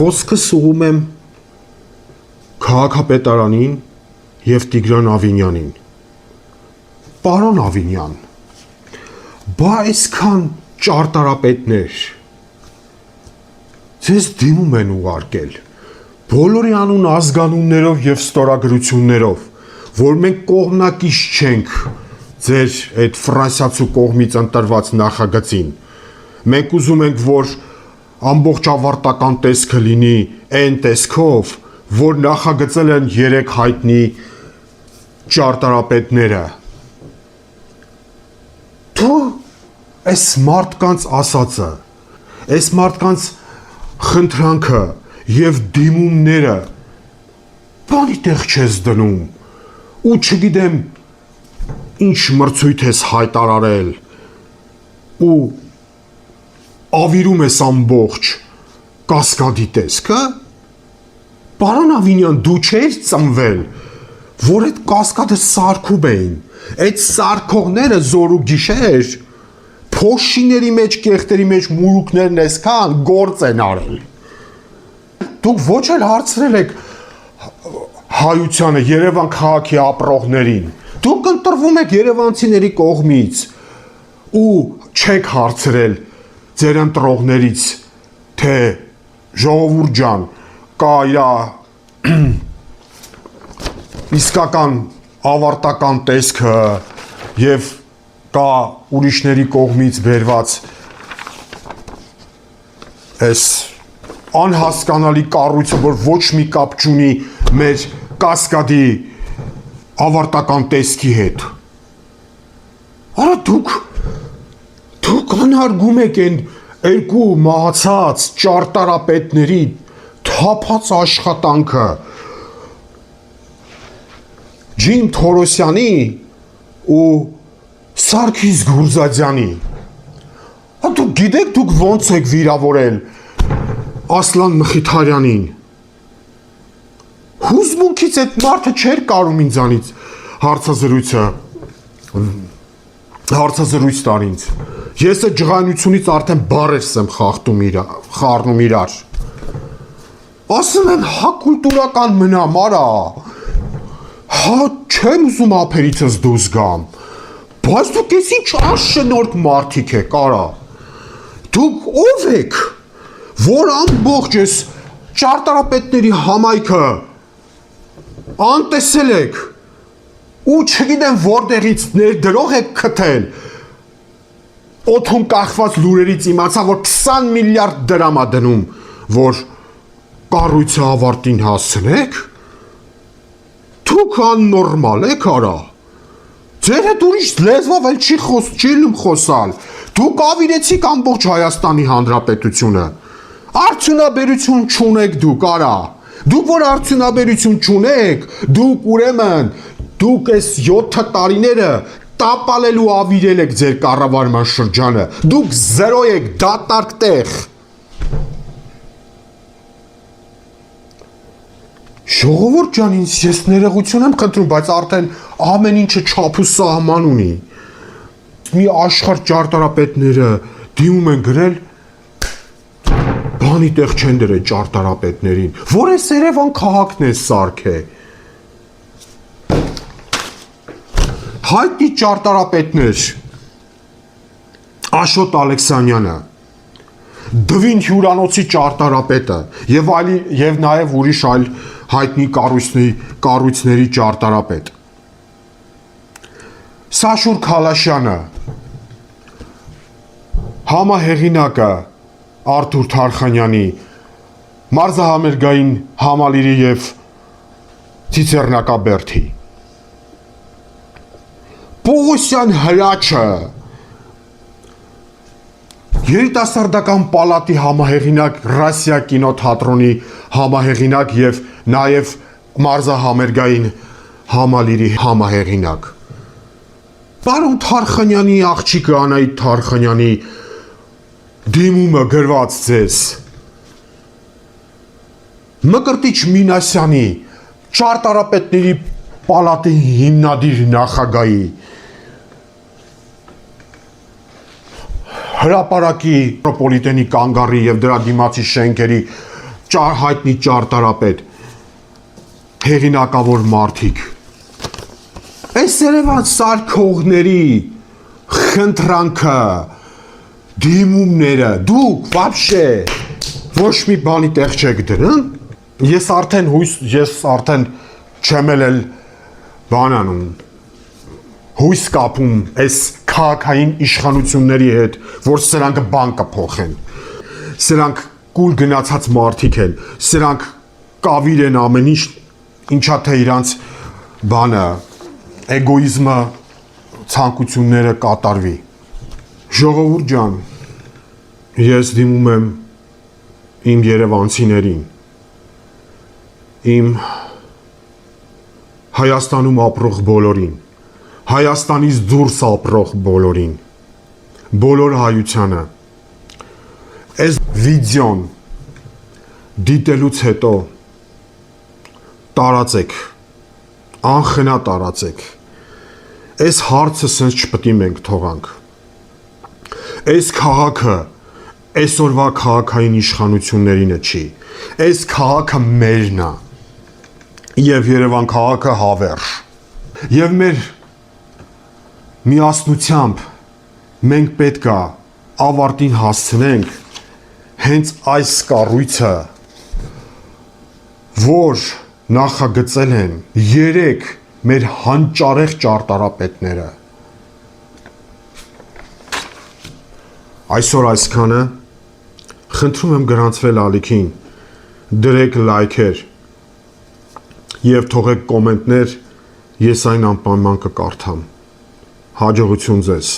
Խոսքս ուղում եմ քաղաքապետարանին և Տիգրան Ավինյանին։ Պարոն Ավինյան, բա այսքան ճարտարապետներ ձեզ դիմում են ուղարկել, բոլորի անուն ազգանուններով և ստորագրություններով, որ մենք կողմնակից չենք ձեր այդ ֆրանսիացու կողմից ընտրված նախագծին։ Մենք ուզում ենք, որ ամբողջ ավարտական տեսքը լինի այն տեսքով, որ նախագծել են 3 հայտնի ճարտարապետները։ Դու այս մարդկանց ասածը, այս մարդկանց խնդրանքը և դիմումները բանի տեղ չես դնում ու չգիտեմ ինչ մրցույթ ես հայտարարել ու ավիրում ես ամբողջ կասկադի տեսքը։ Պարոն Ավինյան, դու չես ծնվել, որ այդ կասկադը սարքում էին, այդ սարքողները զոր ու գիշեր փոշիների մեջ, կեղտերի մեջ մուրուկներն այսքան գործ են արել։ Դուք ոչ էլ հարցրել եք հայությանը, Երևան քաղաքի ապրողներին։ Դուք ընտրվում եք երևանցիների կողմից ու չեք հարցրել ձեր ընտրողներից, թե ժողովուրդ ջան, կա իսկական ավարտական տեսքը և կա ուրիշների կողմից բերված այս անհասկանալի կառույցը, որ ոչ մի կապ չունի մեր կասկադի ավարտական տեսքի հետ։ Արա դուք անարգում եք են երկու մահացած ճարտարապետների թափած աշխատանքը Ջիմ Թորոսյանի ու Սարգիս Գուրզադյանի։ Դուք գիտեք դուք ոնց եք վիրավորել Ասլան Մխիթարյանին։ Հուզմունքից այդ մարդը չէր կարում ինձանից հարցազրույց տար ինձ։ Ես այդ ջղայնությունից արդեն բառերս եմ խառնում իրար։ Ասում եմ, հա կուլտուրական մնամ, արա, հա չեմ ուզում ափերիցս դուրս գամ, բայց դուք ես ինչ անշնորհք մարդիկ եք, արա։ Դուք ով եք, որ ամբողջ ես ճարտարապետների համայնքը անտեսել եք ու չգիտեմ որտեղից ներդրող եք գտել, օդում կախված լուրերից իմացա, որ 20 միլիարդ դրամ է դնում, որ կառույցը ավարտին հասցնեք։ Դուք աննորմալ եք, արա։ Ձեր հետ ուրիշ լեզվով էլ չի խոսալ։ Դուք ավիրեցիք ամբողջ Հայաստանի Հանրապետությունը։ Արդյունաբերություն չունեք դուք, արա։ Դուք որ արդյունաբերություն չունեք, դուք ուրեմն դուք այս 7 տարիները տապալելու ավիրել եք ձեր կառավարման շրջանը։ Դուք զերո եք, դատարկ տեղ։ Ժողովուրդ ջան, ես ներողություն եմ խնդրում, բայց արդեն ամեն ինչը չափ ու սահման ունի։ Մի աշխարհ ճարտարապետները դիմում են գրել, բանի տեղ չեն դրել ճարտարապետներին, որ այս Երևան քաղաքն է սարքե։ Հայտնի ճարտարապետներ, Աշոտ Ալեքսանյանը, Դվին հյուրանոցի ճարտարապետը և նաև ուրիշ այլ հայտնի կառույցների ճարտարապետ, Սաշուր Քալաշյանը, համահեղինակը Արթուր Թարխանյանի մարզահամերգային համալիրի և Ցիցեռնակաբերդի, Պողոսյան Հրաչը, Երիտասարդական պալատի համահեղինակ, Ռասիա կինոթատրոնի համահեղինակ և նաև մարզահամերգային համալիրի համահեղինակ, Պարոն Թարխանյանի աղջիկը Անահիտ Թարխանյանի դիմումը գրված ձեզ, Մկրտիչ Մինասյանի, ճարտարապետների պալատի հիմնադիր նախագահի, Հրապարակի մետրոպոլիտենի կանգառի և դրա դիմացի շենքերի հայտնի ճարտարապետ, հեղինակավոր մարդիկ, այս երևան սարքողների խնդրանքը, դիմումները, դուք վաբշե ոչ մի բանի տեղ չեք դրան, ես արդեն չեմ էլ բանանում, հույս կապում այս քաղաքային իշխանությունների հետ, որ սրանք բան կփոխեն, սրանք կուլ գնացած մարդիկ են, սրանք կավիր են ամեն ինչա թե իրանց բանը, էգոիզմը, ցանկությունները կատարվի, ժողովուրդ ջան, ես դիմում եմ իմ երևանցիներին, իմ Հայաստանում ապրող բոլորին, Հայաստանից դուրս ապրող բոլորին, բոլոր հայությանը, այս վիդեոն դիտելուց հետո տարածեք, անխնա տարածեք, այս հարցը սենց չպետք է մենք թողանք, այս քաղաքը այսօրվա քաղաքային իշխանություններինը չի, այս քաղաքը մերն է, և Երևան քաղաքը հավերժ, և մեր միասնությամբ մենք պետք է ավարտին հասցնենք հենց այս կառույցը, որ նախագծել են 3 մեր հանճարեղ ճարտարապետները, այսօր այսքանը, խնդրում եմ գրանցվել ալիքին, դրեք լայքեր և թողեք կոմենտներ, ես այն անպայման կկարդամ, հաջողություն ձեզ։